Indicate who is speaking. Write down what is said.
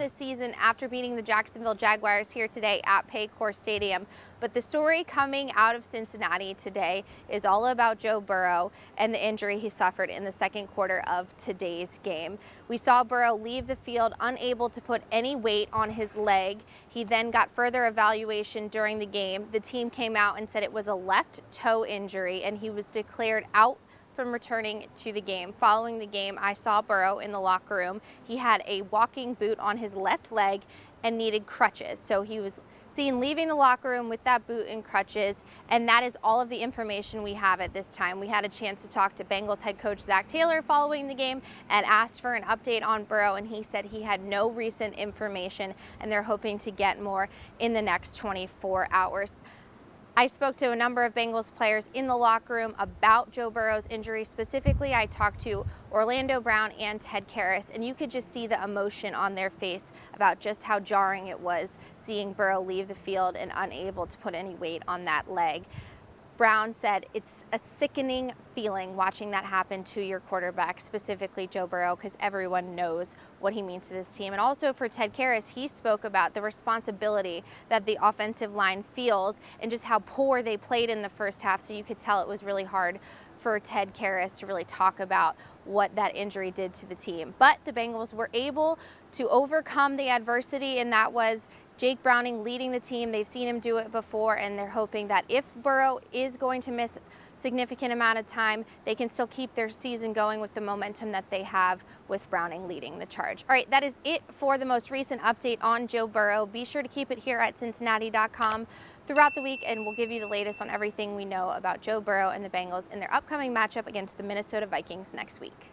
Speaker 1: this season after beating the Jacksonville Jaguars here today at Paycor Stadium. But the story coming out of Cincinnati today is all about Joe Burrow and the injury he suffered in the second quarter of today's game. We saw Burrow leave the field unable to put any weight on his leg. He then got further evaluation during the game. The team came out and said it was a left toe injury, and he was declared out from returning to the game. Following the game, I saw Burrow in the locker room. He had a walking boot on his left leg and needed crutches. So he was seen leaving the locker room with that boot and crutches, and that is all of the information we have at this time. We had a chance to talk to Bengals head coach Zac Taylor following the game and asked for an update on Burrow, and he said he had no recent information and they're hoping to get more in the next 24 hours. I spoke to a number of Bengals players in the locker room about Joe Burrow's injury. Specifically, I talked to Orlando Brown and Ted Karras, and you could just see the emotion on their face about just how jarring it was seeing Burrow leave the field and unable to put any weight on that leg. Brown said it's a sickening feeling watching that happen to your quarterback, specifically Joe Burrow, because everyone knows what he means to this team. And also for Ted Karras, he spoke about the responsibility that the offensive line feels and just how poor they played in the first half. So you could tell it was really hard for Ted Karras to really talk about what that injury did to the team. But the Bengals were able to overcome the adversity, and that was Jake Browning leading the team. They've seen him do it before, and they're hoping that if Burrow is going to miss a significant amount of time, they can still keep their season going with the momentum that they have with Browning leading the charge. All right, that is it for the most recent update on Joe Burrow. Be sure to keep it here at Cincinnati.com throughout the week, and we'll give you the latest on everything we know about Joe Burrow and the Bengals in their upcoming matchup against the Minnesota Vikings next week.